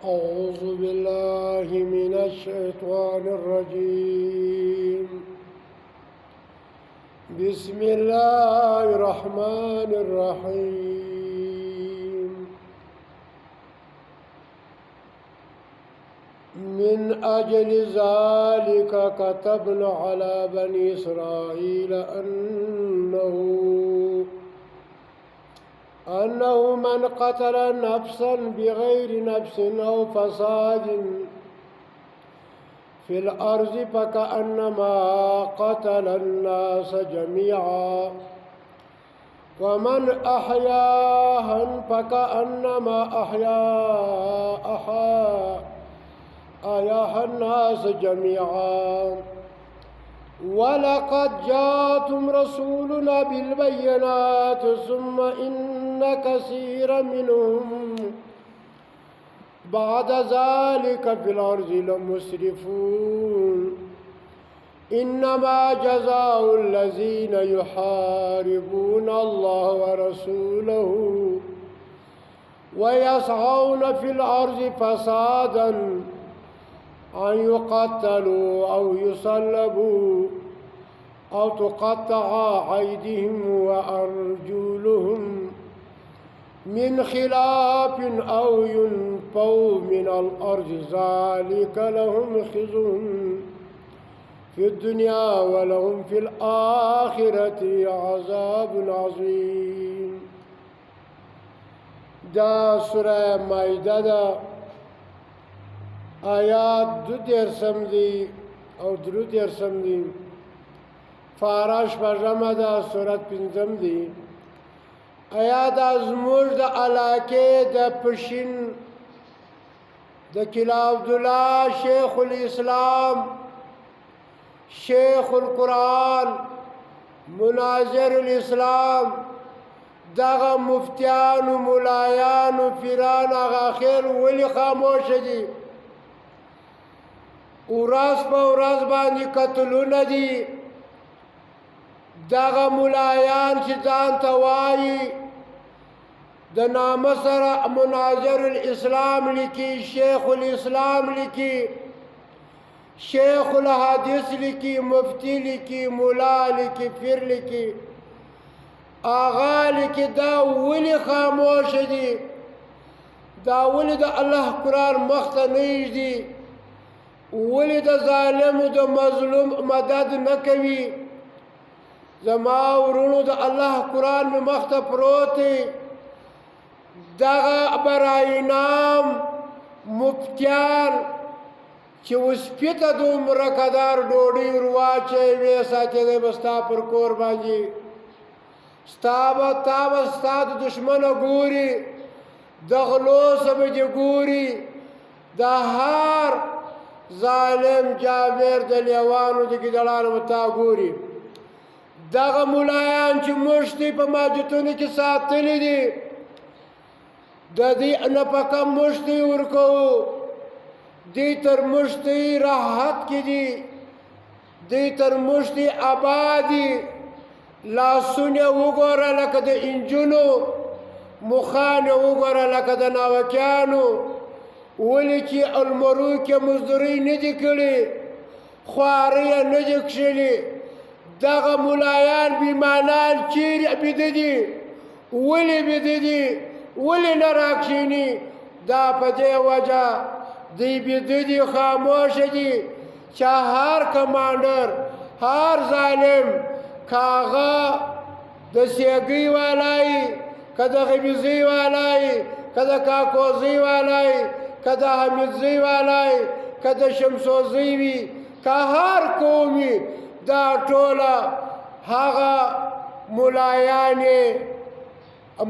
أعوذ بالله من الشيطان الرجيم. بسم الله الرحمن الرحيم. من أجل ذلك كتبنا على بني إسرائيل أنه من قتل نفسا بغير نفس أو فساد في الأرض فكأنما قتل الناس جميعا ومن أحياها فكأنما أحيا الناس جميعا. ولقد جاءتم رسولنا بالبينات ثم إن كثيرا منهم بعد ذلك في الأرض لمسرفون. إنما جزاء الذين يحاربون الله ورسوله ويسعون في الأرض فسادا أن يقتلوا أو يصلبوا أو تقطع أيديهم وأرجلهم من خلاف أو ينفوا من الأرض ذلك لهم خزي في الدنيا ولهم في الآخرة عذاب عظيم. دا سورة مائدة دا آیات 2 دی او 3 دی. فارش پژمه دا سورت 5 دی. آیات زموږ د علاقې د پشین د کلا عبدالله شیخ الاسلام شیخ القرآن مناظر الاسلام دغه مفتیانو ملایانو پیران هغه خیر ولی خاموش دي. ورځ په ورځ باندې قتلونه دي. دغه ملایان چې ځان ته وایي د نامه سره مناظر الاسلام لیکي، شیخ الاسلام لیکي، شیخ الحدیث لیکي، مفتی لیکي، مولا لیکي، پیر لیکي، آغا لیکي. دا ولې خاموش دي؟ دا ولې د الله قرآن مخته نه ایږدي؟ ولې د ظالم د مظلوم مدد نه کوي؟ زما ورونو د الله قرآن مې مخته پروت دی. دغه برای نام مفتیان چې وسپي ته دومره قدر ډوډۍ ورواچوي ویې ساتي دی به ستا پر کور باندې تا به ستا د دشمنه ګوري، د غلو څه به دې ګوري. د هر ظالم جابر د لیوانو د ګیدړانو به تا ګوري. دغه ملایان چې مشتي په ماجتونو کې ساتلي دي د دې نه په کم مشتي ورکوو. دوی تر مشتي راحت کې دي، دوی تر مشتي آباد دي. لاسونه وګوره لکه د انجونو، مخانه وګوره لکه د ناوکیانو. ولې چې المرو کې مزدوري نه دي کړي، خوارۍ یې نه دي کښلي. دغه ملایان بیمانان چیرې بیده دي؟ ولې بیده دي؟ ولې نه راکښېني؟ دا په دې وجه دوی بیده دي، خاموشه دي چې هر کمانډر، هر ظالم، که هغه د سیګۍ والی، که د غبیزۍ والی، که د کاکوزۍ والی، که د حمیدزۍ والی، که د شمسوزۍ وي، که هر قوم وي، دا ټوله هغه ملایان یې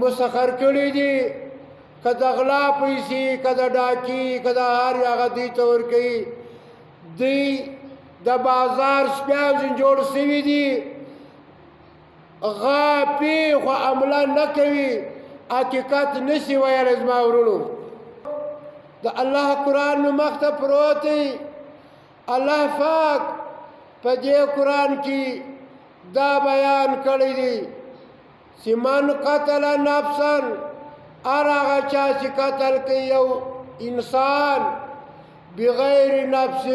مسخر کړي دي. که د غلا پیسې، که د ډاکي، که د هر هغه دوی ته ورکوي. دوی د بازار سپیان ځین جوړ سوي دي. غاپي خو عمله نه کوي، حقیقت نشي ویلی. زما ورونو د الله قرآن مې مخته پروت دی. الله پاک په دې قرآن کې دا بیان کړی دی چې من قتل نفسا هر هغه چا چې قتل کوي یو انسان بغیر نفس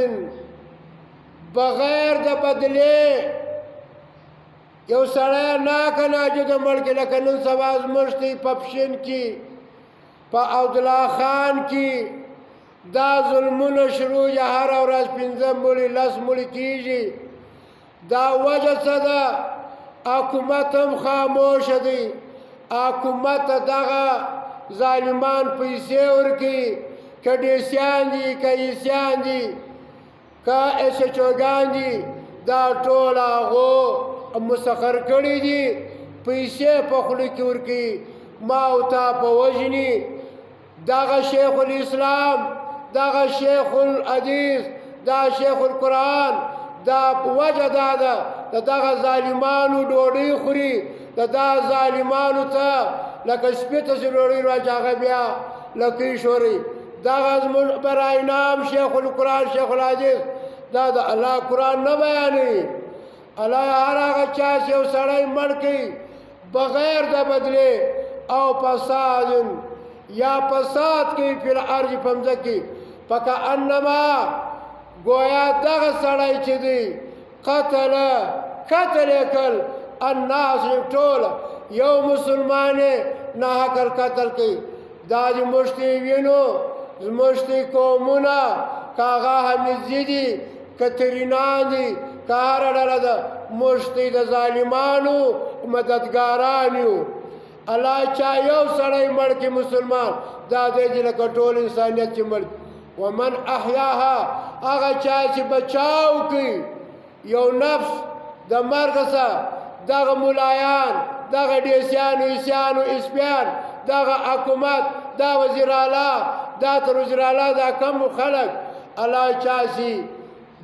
بغیر د بدلې یو سړی ناکه ناجده مړ کړي لکه نن سبا زموږ دی په پښین کې په عبدالله خان کې دا ظلمونه شروع یا هره ورځ 15 مړي 10 مړي کېږي دا وجه څه ده حکومت هم خاموشه دی حکومت دغه ظالمان پیسې ورکوي که ډیسیان دي که ایسیان دي که ایس ایچ اوګان دي دا ټول هغو مسخر کړي دي پیسې په خوله کې ورکوي ما او تا په وژني دغه شیخ الاسلام دغه شیخ الحدیث دا شیخ القرآن دا وجه دا ده د دغه ظالمانو ډوډۍ خوري د دا ظالمانو ته لکه سپي ته چې ډوډۍ راځي هغه بیا لکۍ شوري دغه زموږ برای نام شیخ القرآن شیخ الحدیث دا د الله قرآن نه بیانوي الله هر هغه چا چې یو سړی مړ کړي بغیر د بدلې او فساد یا فساد کوي فی الارض په مځکه فکأنما گویا دغه سړی چې دی قتل کړ الناس ټول یو مسلمان نه حقل قتل کوي دا د مشتي وینو مشتي قومونه کاغه حمیدزي دي کترینان دي که هره ډله ده مشتي د ظالمانو مددګاران یو الله چا یو سړی مړ کړي مسلمان دا دی چې لکه ټول انسانیت چې مړ ومن احیاها هغه چا چې بچاو کوي یو نفس د مرګ څخه دغه ملایان دغه ډیسیانو ایسیانو اسپیان دغه حکومت دا وزیر اعلی دا تر وزیر اعلی دا کم خلک الله چا چې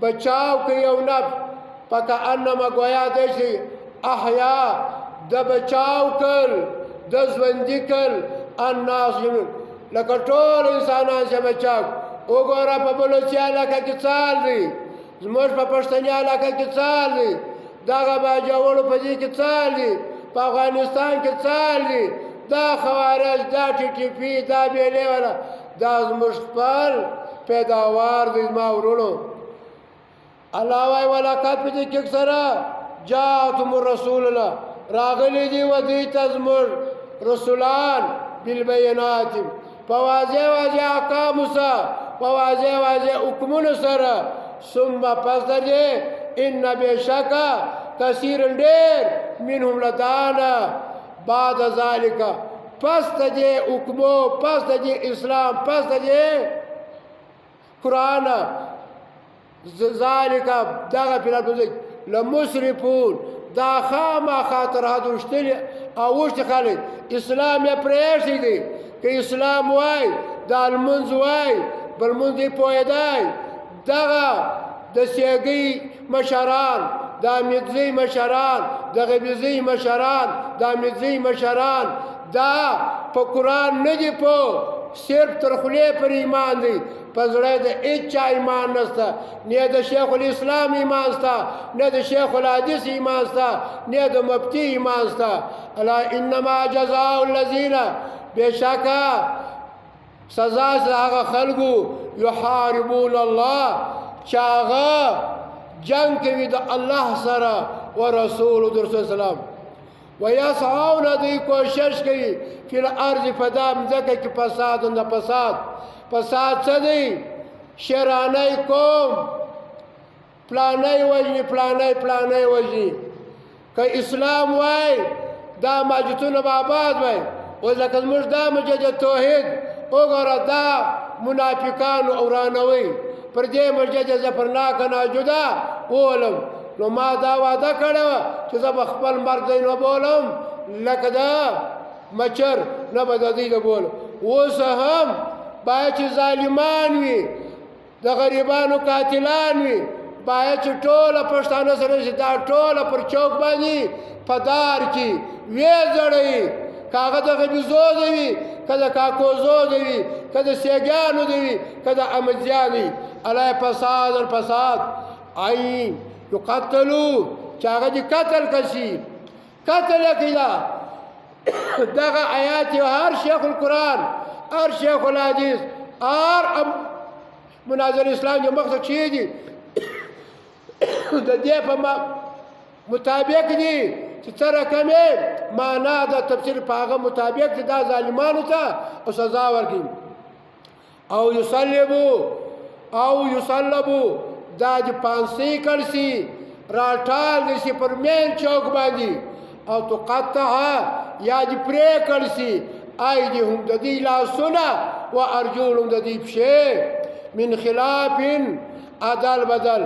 بچاو کوي یو نفس فکأنما گویا دی چې احیا د بچاو کړ د ژوندي کړ الناس لکه ټول انسانان چې بچاو وګوره په بلوچي علاقه کې څال دي زموږ په پښتني علاقه کې څال دي دغه باجوړو په دې کې څال دي په افغانستان کې څال دي دا خوارج دا ټي ټي پي دا بیلې والا دا زموږ خپل پیداوار دي ما ورونو الله وايي ولقد په دې کې سره جاءتم رسول الله راغلي دي و دې تزمر رسولان بالبينات فواضح واضح احکام سره فواضح واضح حکمونه سره ثم پس دې ان بشکا کثیر ډېر منهم لدانا بعد ذلك پس دې حکمو پس دې اسلام پس دې قرآن ذالک دغه پیلاتوزک لمسرفون دا خامہ خاطر حدوشتل اوشت خالد اسلام یا پریشی دی که اسلام وای دا المنز وای بالمنز دی پویدای دغه د سیگی مشران دا مدزی مشران دا غبیزی مشران دا مدزی مشران دا پا قرآن ندی پو صرف ترخلی پر ایمان دی پزړه د اچا ایمان نسته نه د شیخ الاسلام ایمان ستا نه د شیخ الحدیث ایمان ستا نه د مفتی ایمان ستا الا انما جزاء الذين بشکا سزا هغه خلقو يحاربون الله چاغه جنگ کوي د الله سره ورسول رسول سلام ويسعون دی کوشش کوي فی الارض فدام ځکه کې فساد نه فساد څه دی شیرانی کوم پلانی وجنی پلانی وجنی که اسلام وای دا ماجتون باباد وای و لکه زموږ دا مجد توحید وګوره دا منافقانو اورانوي پر دې مجد زفرناک ناجدا ولم نو ما دا وعده کړې وه چې زه به خپل مرګ دی نه بولم لکه دا مچر نه به د دوی نه بولم اوس هم باید چې ظالمان وي د غریبانو قاتلان وي باید چې ټوله پښتانه سره چې دا ټوله پر چوک باندې په دار کې ویې ځړوي که هغه د غبیزو دی وي که د کاکوزو دی وي که د سیګیانو دی وي که د احمدزیان وي الله فساد عین یقتلو چې هغه دې قتل کشي قتل یې کړي دغه آیات هر شیخ القرآن هر شیخ الحدیث مناظر اسلام جو مقصد چی دي د دې په مطابق دي چې څه رقمې معنا د تفسیر په هغه مطابق چې دا ظالمانو ته او سزا ورکړي او یصلبو دا د پانسۍ کړسي راټال دي شي پر مین چوک باندې او تقطع یا دې پرې کړسي ایدیهم د دې لاسونه و ارجلهم د دې پښې من خلاف عدل بدل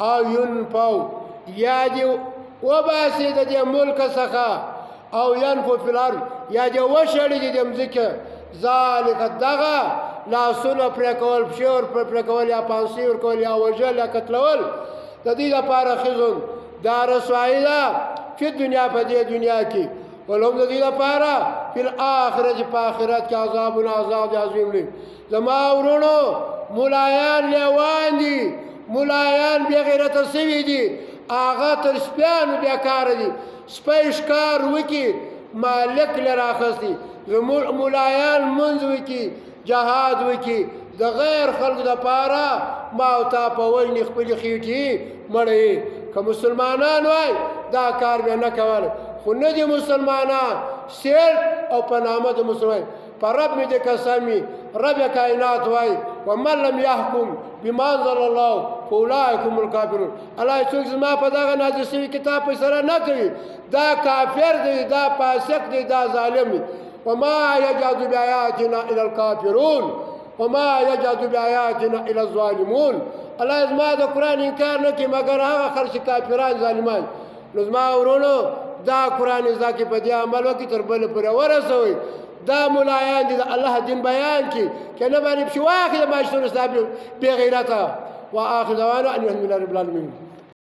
او ينفو یا دې وباسي د دې ملک څخه او ينفو فی الارض یا دې وشړي د مځکه ذالک دغه لاسونه پرې کول پښې پرې کول یا پانسۍ ورکول یا وژل یا قتلول د دې لپاره خزون دا رسوایي ده په دنیا په دې دنیا کې ولهم د دې لپاره په آخرت په آخرت کې عذاب عظیم دی زما ورونو مولایان لیوان دي مولایان بې غیرته سوي دي هغه تر سپیانو بیکاره دي سپی ښکار وکړي مالک لرې راخیستی مولایان منځ وکړي جهاد وکړي د غیر خلکو دپاره ما او تا په وژنې خپلې خېټې مړوي که مسلمانان وای دا کار به نه کول خو نه دي مسلمانان صرف او په نامه د مسلمان په رب مې د قسم وي رب کائنات وای ومن لم يحكم بما انزل الله فاولئک هم الکافرون الله څوک زما په دغه نازل شوي کتاب فیصله نه کوي دا کافر دی دا فاسق دی دا ظالم دی وما يجحد بآياتنا إلا الكافرون وما يجحد بآياتنا إلا الظالمون الله زما د قرآن انکار نه کوي مګر هغه خلک چې کافران ظالمان نو زما ورونو دا قرآن زده کې په دې عمل وکړي تر بل پورې ورسوئ دا مولایان دي د الله دین بیان کړي که نه باندې پشي واخلي د ماشتون اسلام بې غیرته وآخر دعوانا أن الحمد لله رب العالمين